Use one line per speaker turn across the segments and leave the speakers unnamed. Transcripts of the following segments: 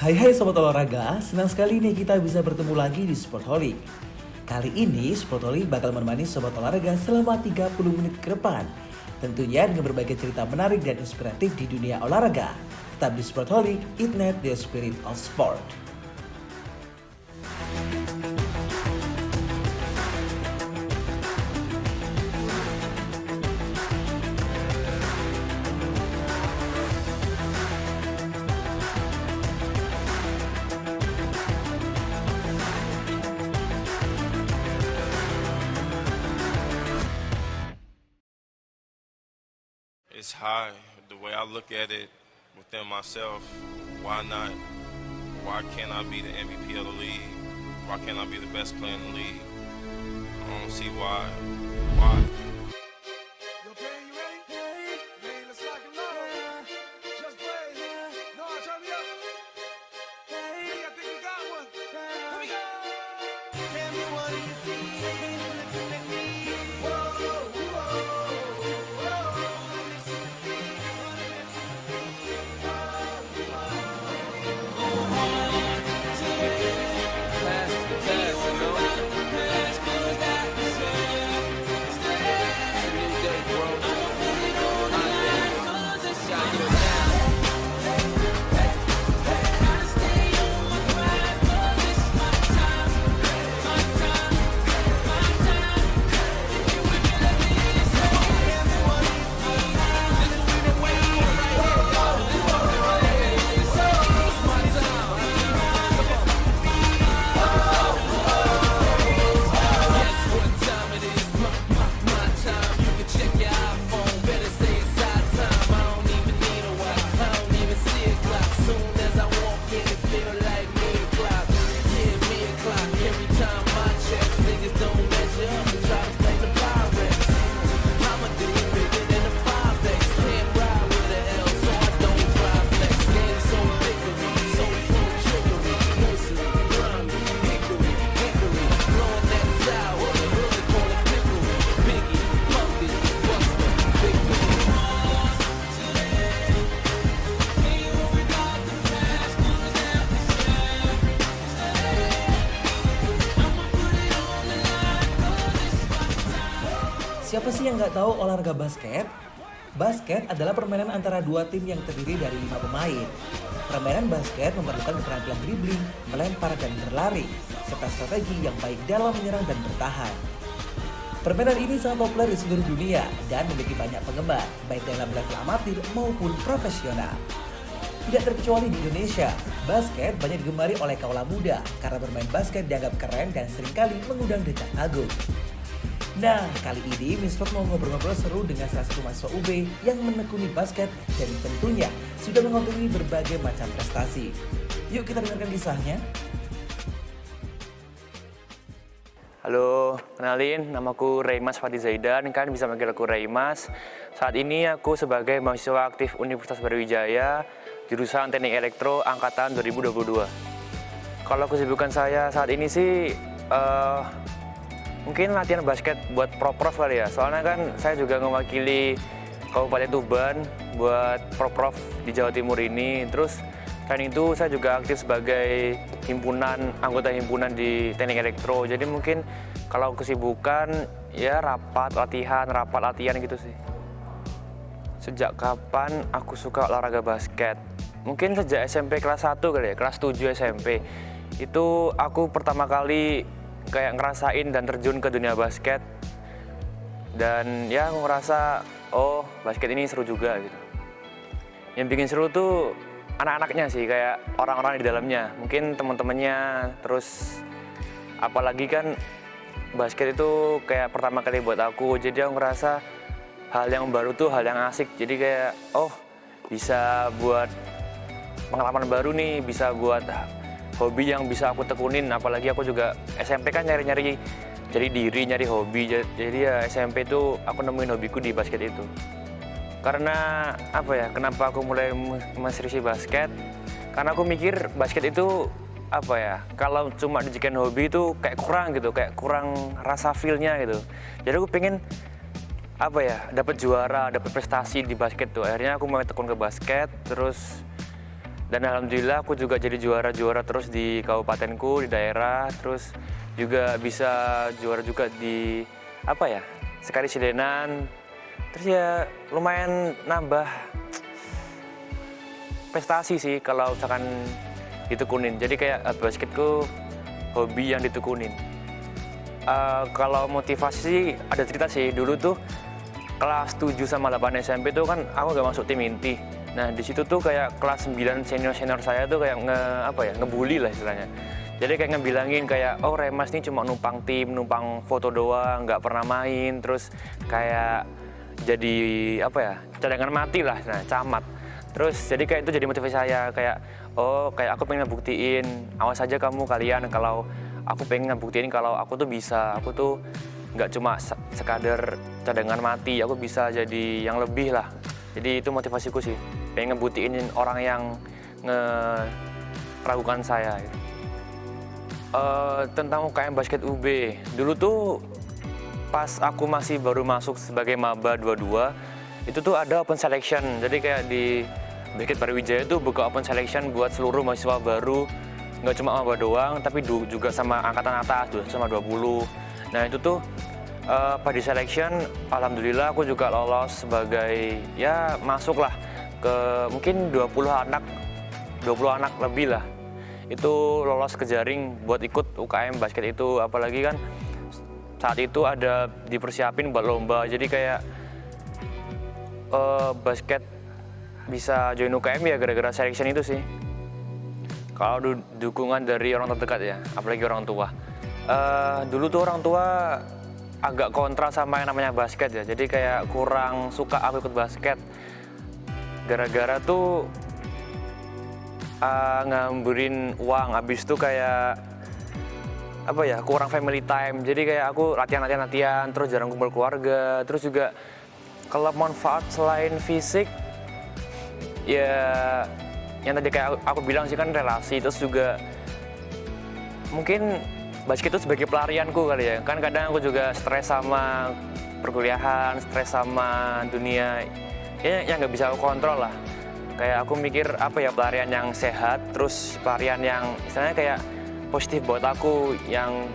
Hai Sobat Olahraga, senang sekali nih kita bisa bertemu lagi di Sportholic. Kali ini Sportholic bakal menemani Sobat Olahraga selama 30 menit ke depan. Tentunya dengan berbagai cerita menarik dan inspiratif di dunia olahraga. Tetap di Sportholic, ignite the spirit of sport.
It's high. The way I look at it within myself, why not? Why can't I be the MVP of the league? Why can't I be the best player in the league? I don't see why. Why?
Yo, Kane, you ready? Kane, let's lock and load. Just play. No, turn me up. Hey, I think we got one. Here we go. Tell me what do you see? Looking at me. Whoa, whoa, whoa. Listen to me.
Siapa sih yang nggak tahu olahraga basket? Basket adalah permainan antara dua tim yang terdiri dari 5 pemain. Permainan basket memerlukan keterampilan dribbling, melempar, dan berlari, serta strategi yang baik dalam menyerang dan bertahan. Permainan ini sangat populer di seluruh dunia dan memiliki banyak penggemar, baik dalam level amatir maupun profesional. Tidak terkecuali di Indonesia, basket banyak digemari oleh kaula muda karena bermain basket dianggap keren dan seringkali mengundang decak agung. Nah, kali ini Misport mau ngobrol-ngobrol seru dengan salah satu mahasiswa UB yang menekuni basket dan tentunya sudah mengantongi berbagai macam prestasi. Yuk kita dengarkan kisahnya.
Halo, kenalin, namaku Reimas Fadi Zaidan, kalian bisa manggil aku Reimas. Saat ini aku sebagai mahasiswa aktif Universitas Brawijaya, jurusan Teknik Elektro angkatan 2022. Kalau kesibukan saya saat ini sih, mungkin latihan basket buat pro-prof kali ya. Soalnya kan saya juga mewakili Kabupaten Tuban buat pro-prof di Jawa Timur ini. Terus selain itu saya juga aktif sebagai anggota himpunan di Teknik Elektro. Jadi mungkin kalau kesibukan ya rapat latihan gitu sih. Sejak kapan aku suka olahraga basket? Mungkin sejak SMP kelas 1 kali ya, kelas 7 SMP. Itu aku pertama kali kayak ngerasain dan terjun ke dunia basket. Dan ya aku ngerasa, oh basket ini seru juga gitu. Yang bikin seru tuh anak-anaknya sih, kayak orang-orang di dalamnya, mungkin teman-temannya. Terus apalagi kan basket itu kayak pertama kali buat aku, jadi aku ngerasa hal yang baru tuh hal yang asik. Jadi kayak oh bisa buat pengalaman baru nih, bisa buat hobi yang bisa aku tekunin. Apalagi aku juga SMP kan nyari jadi diri, nyari hobi. Jadi ya SMP tuh aku nemuin hobiku di basket itu. Karena apa ya, kenapa aku mulai menseriusi basket? Karena aku mikir basket itu apa ya, kalau cuma dijadikan hobi itu kayak kurang rasa feel-nya gitu. Jadi aku pengen apa ya, dapat juara, dapat prestasi di basket tuh. Akhirnya aku mulai tekun ke basket, terus Dan alhamdulillah aku juga jadi juara-juara terus di kabupatenku, di daerah, terus juga bisa juara juga di Sekali Sidenan. Terus ya lumayan nambah prestasi sih kalau misalkan ditekunin. Jadi kayak basketku hobi yang ditekunin. Kalau motivasi ada cerita sih. Dulu tuh kelas 7 sama 8 SMP tuh kan aku gak masuk tim inti. Nah di situ tuh kayak kelas 9 senior saya tuh kayak ngebully lah istilahnya. Jadi kayak ngebilangin kayak, oh Remas nih cuma numpang tim, numpang foto doang, nggak pernah main, terus kayak jadi cadangan mati lah, nah camat. Terus jadi kayak itu jadi motivasi saya, kayak kayak aku pengen ngebuktiin, awas aja kalian kalau aku pengen ngebuktiin kalau aku tuh bisa, aku tuh nggak cuma sekadar cadangan mati, aku bisa jadi yang lebih lah. Jadi itu motivasiku sih, pengen ngebuktiin orang yang ngeragukan saya. Tentang UKM Basket UB, dulu tuh pas aku masih baru masuk sebagai maba 22, itu tuh ada open selection. Jadi kayak di Basket Pariwijaya itu buka open selection buat seluruh mahasiswa baru, nggak cuma maba doang, tapi juga sama angkatan atas, sama 20. Nah itu tuh pada selection, alhamdulillah aku juga lolos sebagai masuk lah ke mungkin 20 anak lebih lah. Itu lolos ke jaring buat ikut UKM basket itu, apalagi kan saat itu ada dipersiapin buat lomba, jadi kayak basket bisa join UKM ya gara-gara selection itu sih. Kalau dukungan dari orang terdekat ya, apalagi orang tua. Dulu tuh orang tua agak kontra sama yang namanya basket ya, jadi kayak kurang suka aku ikut basket gara-gara tuh ngambilin uang, habis itu kayak kurang family time. Jadi kayak aku latihan, terus jarang kumpul keluarga. Terus juga kalau manfaat selain fisik, ya yang tadi kayak aku bilang sih kan relasi. Terus juga mungkin basket itu sebagai pelarianku kali ya. Kan kadang aku juga stres sama perkuliahan, stres sama dunia yang nggak bisa aku kontrol lah. Kayak aku mikir pelarian yang sehat, terus pelarian yang istilahnya kayak positif buat aku, yang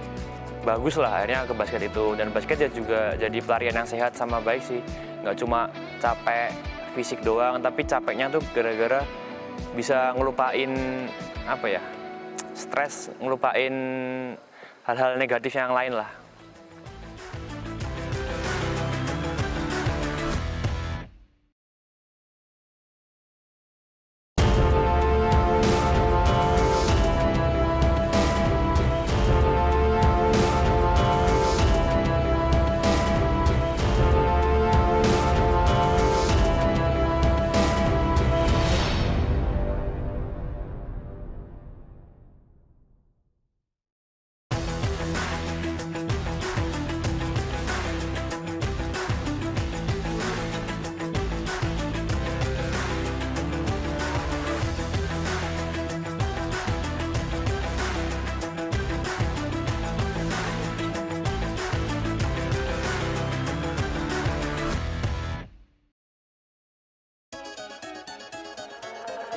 bagus lah akhirnya ke basket itu. Dan basket ya juga jadi pelarian yang sehat sama baik sih, nggak cuma capek fisik doang, tapi capeknya tuh gara-gara bisa ngelupain stres, ngelupain hal-hal negatif yang lain lah.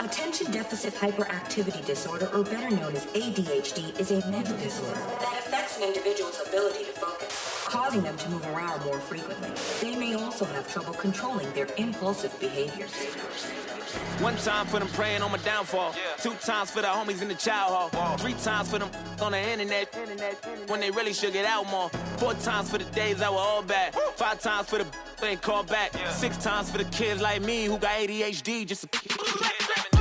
Attention Deficit Hyperactivity Disorder, or better known as ADHD, is a mental disorder that affects an individual's ability to focus, causing them to move around more frequently. They may also have trouble controlling their impulsive behaviors.
One time for them praying on my downfall. 2 times for the homies in the child hall. 3 times for them on the internet when they really should get out more. 4 times for the days that were all bad. 5 times for the ain't called back. 6 times for the kids like me who got ADHD just a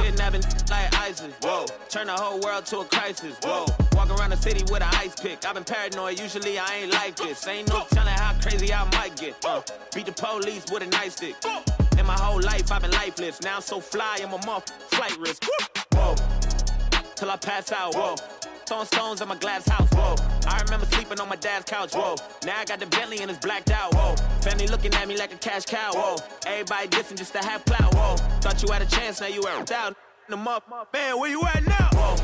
kidnapping like ISIS. Whoa, turn the whole world to a crisis. Whoa, walk around the city with an ice pick. I've been paranoid, usually I ain't like this. Ain't no telling how crazy I might get. Beat the police with a nightstick. In my whole life, I've been lifeless. Now I'm so fly, I'm a flight risk. Whoa, till I pass out. Whoa, throwing stones at my glass house. Whoa, I remember sleeping on my dad's couch. Whoa, now I got the Bentley and it's blacked out. Whoa, family looking at me like a cash cow. Whoa, everybody dissing just to have clout. Whoa, thought you had a chance, now you out. Them up, man, where you at now? Whoa.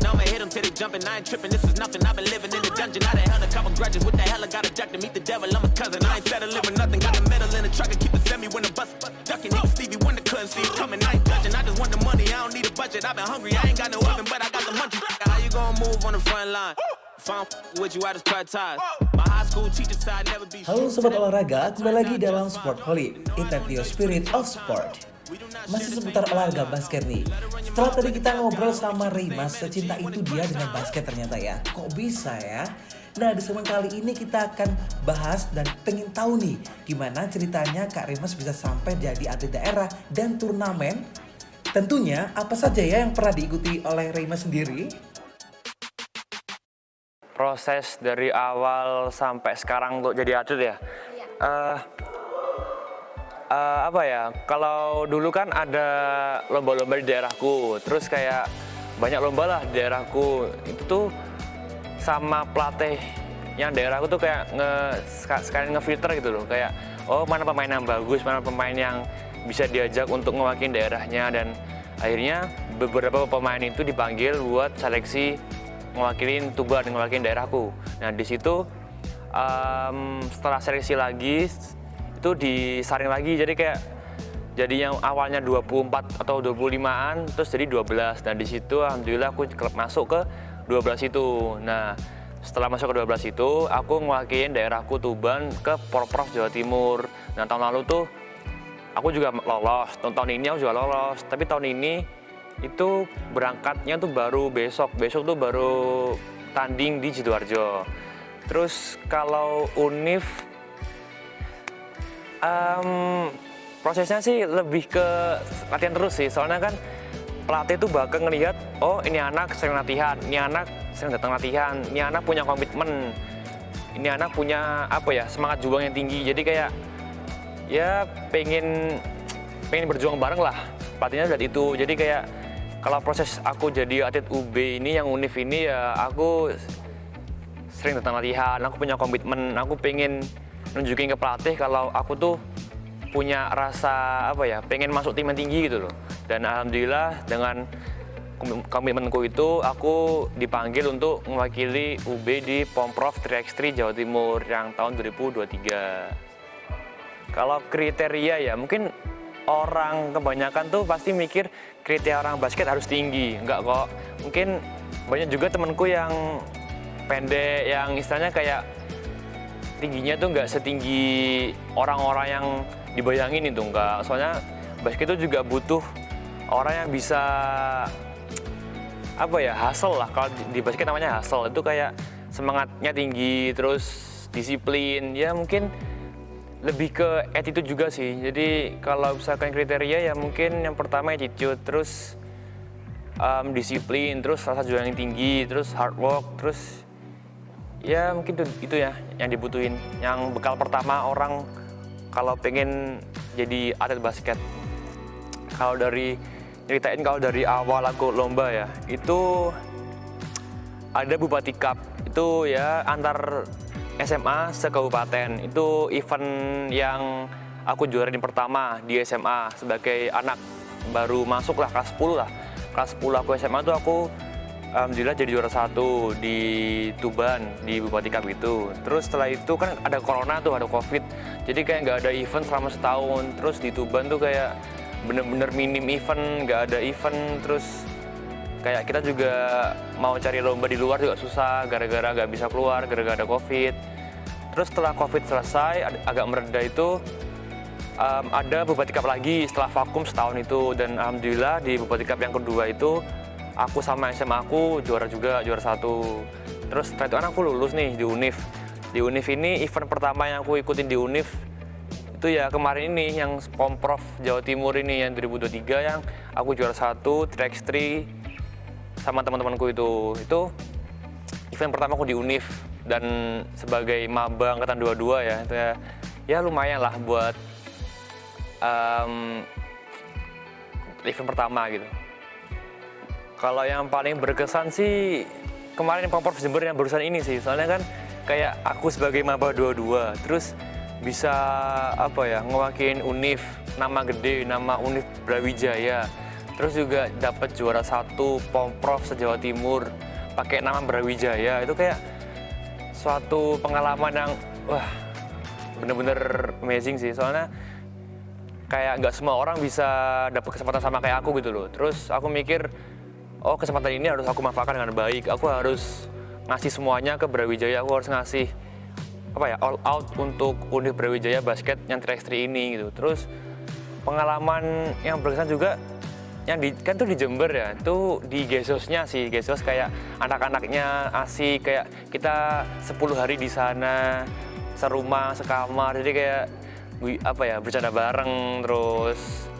Now I'ma hit them till they jumping, I ain't tripping, this is nothing. I've been living in the dungeon, I done held a couple grudges. What the hell, I got a duck to meet the devil, I'm a cousin. I ain't settling with nothing, got a medal in the truck and keep the semi when the bus ducking. Nigga Stevie Wonder couldn't see it coming, I ain't judging. I just want the money, I don't need a budget.
touch it. I've been hungry, I ain't got no oven, but I got the munchies. How you gonna move on the front line? If I don't with you, I just cut ties. My high school teacher said I'd never be.
Halo Sobat Olahraga, kembali lagi dalam Sport Holic, Impact Your Spirit of Sport. Masih seputar olahraga basket nih. Setelah tadi kita ngobrol sama Rimas, secinta itu dia dengan basket ternyata ya. Kok bisa ya? Nah, di segmen kali ini kita akan bahas dan pengen tahu nih gimana ceritanya Kak Rimas bisa sampai jadi atlet daerah dan turnamen. Tentunya apa saja ya yang pernah diikuti oleh Rimas sendiri?
Proses dari awal sampai sekarang untuk jadi atlet ya. Apa ya, kalau dulu kan ada lomba-lomba di daerahku, terus kayak banyak lomba lah di daerahku. Itu tuh sama pelatih yang daerahku tuh kayak sekalian ngefilter gitu loh, kayak oh mana pemain yang bagus, mana pemain yang bisa diajak untuk mewakili daerahnya, dan akhirnya beberapa pemain itu dipanggil buat seleksi mewakili Tuban, mewakili daerahku. Nah di situ setelah seleksi lagi itu disaring lagi, jadi yang awalnya 24 atau 25-an terus jadi 12. Nah di situ alhamdulillah aku masuk ke 12 itu. Nah setelah masuk ke 12 itu aku mewakili daerahku Tuban ke Porprov Jawa Timur. Nah tahun lalu tuh aku juga lolos, tahun ini aku juga lolos, tapi tahun ini itu berangkatnya tuh baru besok tuh baru tanding di Sidoarjo. Terus kalau UNIF prosesnya sih lebih ke latihan terus sih, soalnya kan pelatih tuh bakal ngelihat, oh ini anak sering latihan, ini anak sering datang latihan, ini anak punya komitmen, ini anak punya semangat juang yang tinggi. Jadi kayak ya pengen berjuang bareng lah, pelatihnya lihat itu. Jadi kayak kalau proses aku jadi atlet UB ini yang UNIF ini ya aku sering datang latihan, aku punya komitmen, aku pengen nunjukin ke pelatih kalau aku tuh punya rasa pengen masuk tim yang tinggi gitu loh. Dan alhamdulillah dengan komitmenku itu aku dipanggil untuk mewakili UB di Pomprov 3x3 Jawa Timur yang tahun 2023. Kalau kriteria ya mungkin orang kebanyakan tuh pasti mikir kriteria orang basket harus tinggi. Enggak kok, mungkin banyak juga temenku yang pendek, yang istilahnya kayak tingginya tuh nggak setinggi orang-orang yang dibayangin itu, enggak. Soalnya basket itu juga butuh orang yang bisa hustle lah. Kalau di basket namanya hustle, itu kayak semangatnya tinggi, terus disiplin. Ya mungkin lebih ke attitude juga sih. Jadi kalau misalkan kriteria ya mungkin yang pertama attitude, terus disiplin, terus rasa juang yang tinggi, terus hard work, terus ya mungkin itu ya yang dibutuhin, yang bekal pertama orang kalau pengen jadi atlet basket. Kalau dari awal aku lomba ya, itu ada Bupati Cup, itu ya antar SMA sekabupaten. Itu event yang aku juarain pertama di SMA sebagai anak baru masuk lah, kelas 10 lah. Kelas 10 aku SMA tuh aku alhamdulillah jadi juara 1 di Tuban, di Bupati Cup itu. Terus setelah itu kan ada corona tuh, ada COVID. Jadi kayak nggak ada event selama setahun. Terus di Tuban tuh kayak bener-bener minim event, nggak ada event. Terus kayak kita juga mau cari lomba di luar juga susah, gara-gara nggak bisa keluar, gara-gara ada COVID. Terus setelah COVID selesai, agak mereda itu, ada Bupati Cup lagi setelah vakum setahun itu. Dan alhamdulillah di Bupati Cup yang kedua itu, aku sama SMA aku juara juga, juara 1. Terus setelah itu aku lulus nih di UNIF. Di UNIF ini event pertama yang aku ikutin di UNIF itu ya kemarin ini, yang Pomprov Jawa Timur ini yang 2023, yang aku juara 1 3x3 sama teman-temanku itu. Itu event pertama aku di UNIF, dan sebagai maba angkatan 22 ya, itu ya lumayan lah buat event pertama gitu. Kalau yang paling berkesan sih kemarin Pomprov Jember yang barusan ini sih, soalnya kan kayak aku sebagai maba 22 terus bisa ngewakilin UNIF, nama gede, nama UNIF Brawijaya, terus juga dapat juara 1 Pomprov se-Jawa Timur pakai nama Brawijaya. Itu kayak suatu pengalaman yang wah bener-bener amazing sih, soalnya kayak nggak semua orang bisa dapat kesempatan sama kayak aku gitu loh. Terus aku mikir, oh kesempatan ini harus aku manfaatkan dengan baik. Aku harus ngasih semuanya ke Brawijaya. Aku harus ngasih all out untuk Univ Brawijaya basket yang 3x3 ini gitu. Terus pengalaman yang berkesan juga yang kan tuh di Jember ya, tuh di Gesosnya sih. Gesos kayak anak-anaknya asik, kayak kita 10 hari di sana, serumah, sekamar. Jadi kayak bercanda bareng, terus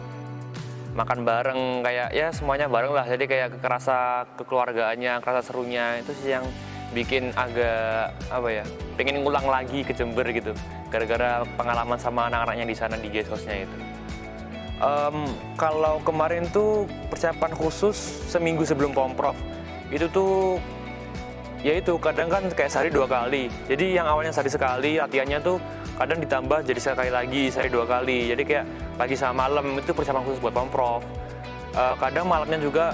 makan bareng, kayak ya semuanya bareng lah. Jadi kayak kerasa kekeluargaannya, kerasa serunya. Itu sih yang bikin agak pengen ngulang lagi ke Jember gitu, gara-gara pengalaman sama anak-anaknya di sana di Gesosnya itu. Kalau kemarin tuh persiapan khusus seminggu sebelum Pomprov itu tuh ya itu kadang kan kayak sehari 2 kali. Jadi yang awalnya sehari sekali latihannya tuh kadang ditambah jadi sekali lagi, sehari 2 kali. Jadi kayak pagi sama malam itu persiapan khusus buat Pomprov. Kadang malamnya juga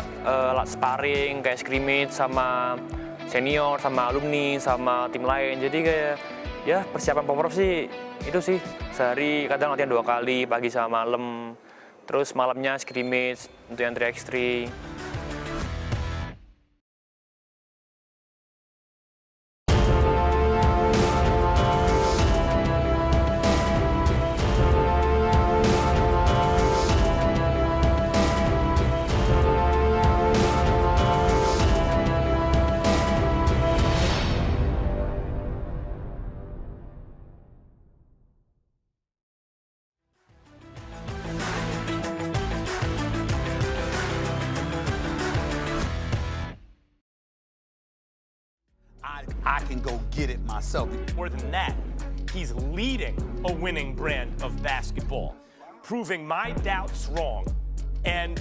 sparring kayak scrimmage sama senior, sama alumni, sama tim lain. Jadi kayak ya persiapan Pomprov sih itu sih sehari kadang latihan 2 kali, pagi sama malam. Terus malamnya scrimmage untuk yang 3x3.
I can go get it myself.
More than that, he's leading a winning brand of basketball, proving my doubts wrong, and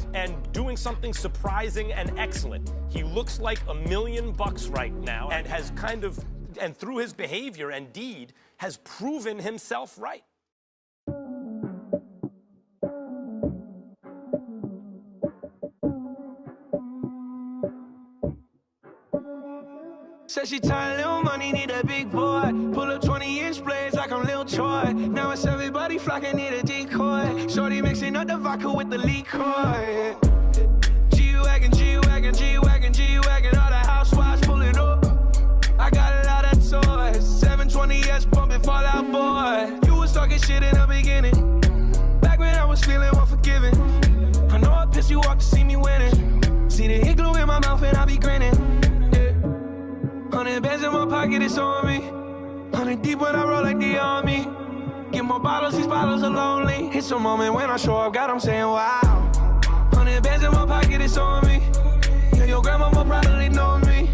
doing something surprising and excellent. He looks like $1 million right now, and has and through his behavior and deed, has proven himself right.
Said she tired, little money, need a big boy. Pull up 20-inch blades like I'm Lil Troy. Now it's everybody flocking, need a decoy. Shorty mixing up the vodka with the liquor. G-Wagon, G-Wagon, G-Wagon, G-Wagon. All the housewives pulling up. I got a lot of toys. 720S bumping Fall Out Boy. You was talking shit in the beginning. Back when I was feeling unforgiving. I know I pissed you off to see me winning. See the hit glue in my mouth and I be grinning. 100 bands in my pocket, it's on me. 100 deep when I roll like the army. Get more bottles, these bottles are lonely. It's a moment when I show up, God, I'm saying wow. 100 bands in my pocket, it's on me. Yeah, your grandma will probably know me.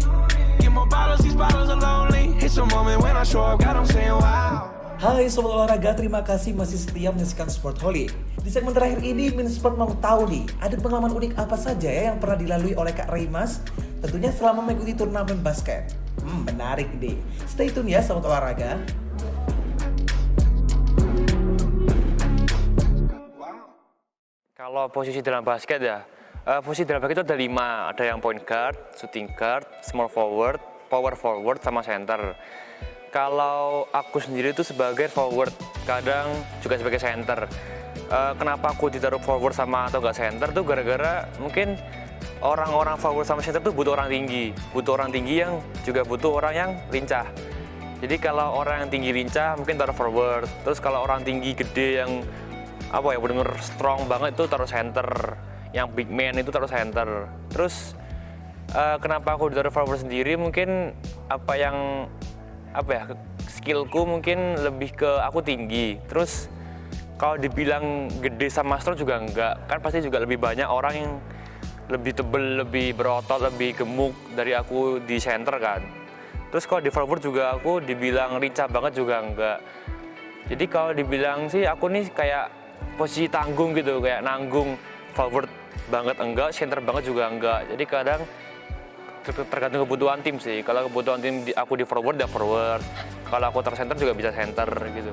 Get more bottles, these bottles are lonely. It's a moment when I show up, God, I'm saying wow.
Hai Sobat Olahraga, terima kasih masih setia menyaksikan Sportholic. Di segmen terakhir ini, Minsport mau tahu nih, ada pengalaman unik apa saja ya yang pernah dilalui oleh Kak Reimas? Tentunya selama mengikuti turnamen basket. Menarik deh. Stay tune ya Sobat Olahraga.
Kalau posisi dalam basket ya, posisi dalam basket itu ada 5. Ada yang point guard, shooting guard, small forward, power forward, sama center. Kalau aku sendiri itu sebagai forward, kadang juga sebagai center. Kenapa aku ditaruh forward sama atau nggak center tuh gara-gara mungkin orang-orang forward sama center tuh butuh orang tinggi yang juga butuh orang yang lincah. Jadi kalau orang yang tinggi lincah mungkin taruh forward, terus kalau orang tinggi gede yang benar-benar strong banget itu taruh center, yang big man itu taruh center. Terus kenapa aku ditaruh forward sendiri, mungkin skillku mungkin lebih ke aku tinggi. Terus kalau dibilang gede sama strong juga enggak, kan pasti juga lebih banyak orang yang lebih tebel, lebih berotot, lebih gemuk dari aku di center kan. Terus kalau di forward juga aku dibilang lincah banget juga enggak. Jadi kalau dibilang sih aku nih kayak posisi tanggung gitu, kayak nanggung. Forward banget enggak, center banget juga enggak. Jadi kadang tergantung kebutuhan tim sih. Kalau kebutuhan tim aku di forward ya forward. Kalau aku center juga bisa center gitu.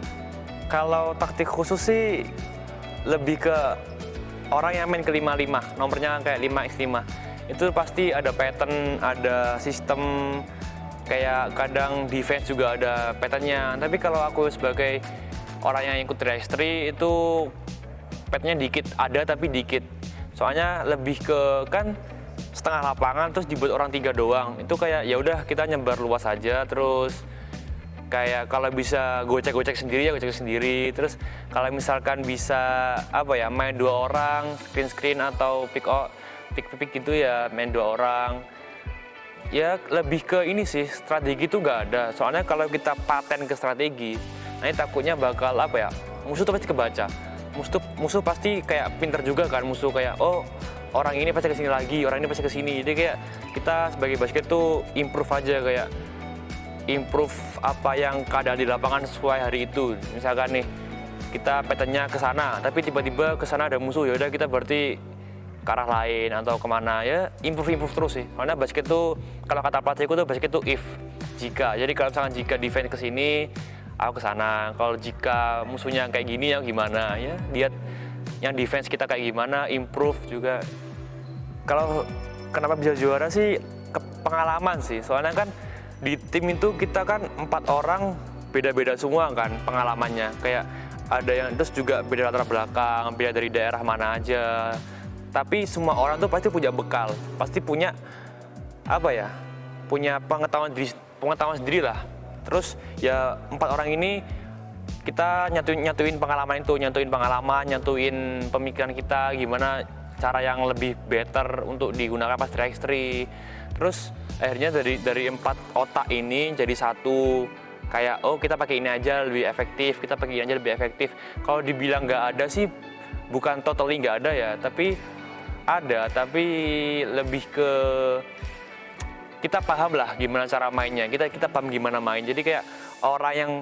Kalau taktik khusus sih lebih ke orang yang main ke 5-5, nomornya kayak 5x5. Itu pasti ada pattern, ada sistem, kayak kadang defense juga ada patternnya. Tapi kalau aku sebagai orang yang ikut 3x3 itu petnya dikit, ada tapi dikit. Soalnya lebih ke kan setengah lapangan terus dibuat orang 3 doang. Itu kayak ya udah kita nyebar luas aja, terus kayak kalau bisa gocek-gocek sendiri ya gocek sendiri. Terus kalau misalkan bisa apa ya main 2 orang, screen atau pick gitu ya main 2 orang. Ya lebih ke ini sih, strategi itu nggak ada. Soalnya kalau kita paten ke strategi, nanti takutnya bakal apa ya, musuh tuh pasti kebaca. Musuh pasti kayak pinter juga kan, musuh kayak oh orang ini pasti kesini lagi, orang ini pasti kesini. Jadi kayak kita sebagai basket tuh improve aja, kayak improve apa yang keadaan di lapangan sesuai hari itu. Misalkan nih kita patternnya ke sana, tapi tiba-tiba ke sana ada musuh, ya udah kita berarti ke arah lain atau kemana, ya improve terus sih. Karena basket tuh kalau kata pelatihku tuh basket tuh if, jika. Jadi kalau misalkan jika defense ke sini, aku ke sana. Kalau jika musuhnya kayak gini ya gimana, ya lihat yang defense kita kayak gimana, improve juga. Kalau kenapa bisa juara sih pengalaman sih. Soalnya kan di tim itu kita kan 4 orang beda-beda semua kan pengalamannya. Kayak ada yang terus juga beda latar belakang, beda dari daerah mana aja. Tapi semua orang tuh pasti punya bekal, pasti punya apa ya, punya pengetahuan sendiri lah. Terus ya 4 orang ini kita nyatuin pengalaman itu, nyatuin pemikiran kita gimana cara yang lebih better untuk digunakan pas 3x3. Terus akhirnya dari 4 otak ini jadi satu. Kayak oh kita pakai ini aja lebih efektif, kita pakai ini aja lebih efektif. Kalau dibilang nggak ada sih, bukan totally nggak ada ya, tapi ada, tapi lebih ke kita paham lah gimana cara mainnya, kita paham gimana main. Jadi kayak orang yang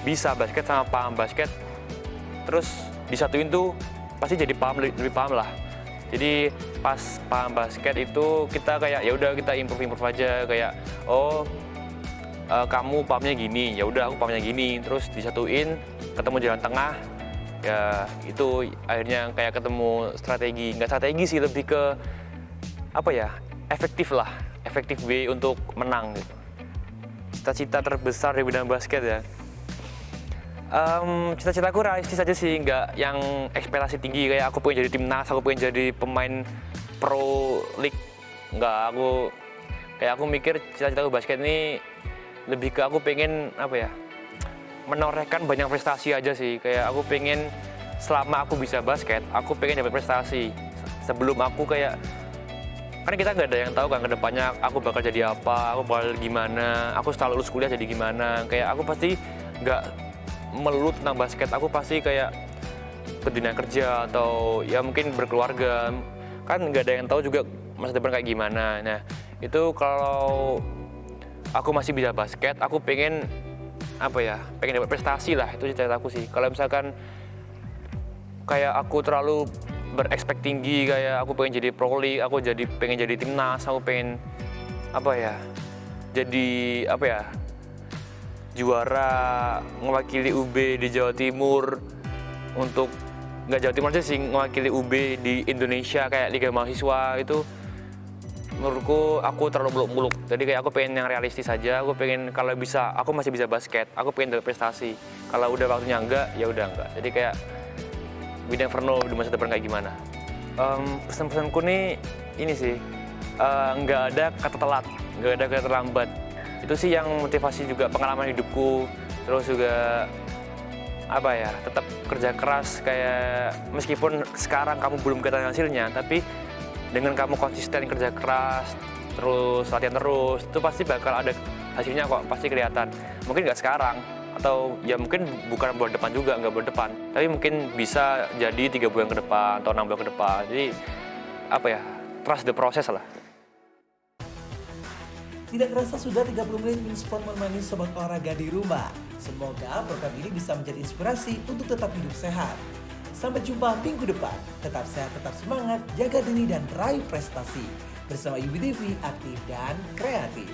bisa basket sama paham basket terus disatuin tuh pasti jadi lebih paham lah. Jadi pas paham basket itu kita kayak ya udah kita improve aja, kayak oh kamu pahamnya gini, ya udah aku pahamnya gini, terus disatuin ketemu jalan tengah. Ya itu akhirnya kayak ketemu strategi, nggak strategi sih, lebih ke apa ya, efektif way untuk menang gitu. Cita-cita terbesar di bidang basket ya, cita-citaku realistis aja sih, nggak yang ekspektasi tinggi kayak aku pengen jadi timnas, aku pengen jadi pemain pro league. Nggak, aku mikir cita-citaku basket ini lebih ke aku pengen apa ya, menorehkan banyak prestasi aja sih. Kayak aku pengen selama aku bisa basket, aku pengen dapat prestasi. Sebelum aku kayak, kan kita nggak ada yang tahu kan kedepannya aku bakal jadi apa, aku bakal gimana, aku setelah lulus kuliah jadi gimana. Kayak aku pasti nggak melulu tentang basket, aku pasti kayak ke dunia kerja atau ya mungkin berkeluarga. Kan nggak ada yang tahu juga masa depan kayak gimana. Nah itu kalau aku masih bisa basket, aku pengen apa ya, pengen dapat prestasi lah, itu cita-citaku sih. Kalau misalkan kayak aku terlalu berekspek tinggi, kayak aku pengen jadi pro league, aku pengen jadi timnas, aku pengen apa ya, jadi apa ya, juara mewakili UB di Jawa Timur, untuk nggak Jawa Timur aja sih, mewakili UB di Indonesia kayak Liga Mahasiswa. Itu menurutku aku terlalu muluk-muluk. Jadi kayak aku pengen yang realistis aja. Aku pengen kalau bisa, aku masih bisa basket, aku pengen dapat prestasi. Kalau udah waktunya enggak, ya udah enggak. Jadi kayak we never know di masa depan kayak gimana. Pesan-pesanku nih ini sih, nggak ada kata telat, nggak ada kata terlambat. Itu sih yang motivasi juga pengalaman hidupku. Terus juga apa ya, tetap kerja keras. Kayak meskipun sekarang kamu belum kelihatan hasilnya, tapi dengan kamu konsisten kerja keras, terus latihan terus, itu pasti bakal ada hasilnya kok, pasti kelihatan. Mungkin nggak sekarang, atau ya mungkin bukan bulan depan juga, nggak bulan depan. Tapi mungkin bisa jadi 3 bulan ke depan, atau 6 bulan ke depan. Jadi apa ya, trust the process lah.
Tidak terasa sudah 30 menit Minsport menemani sobat olahraga di rumah. Semoga program ini bisa menjadi inspirasi untuk tetap hidup sehat. Sampai jumpa minggu depan. Tetap sehat, tetap semangat, jaga diri dan raih prestasi. Bersama UBTV, aktif dan kreatif.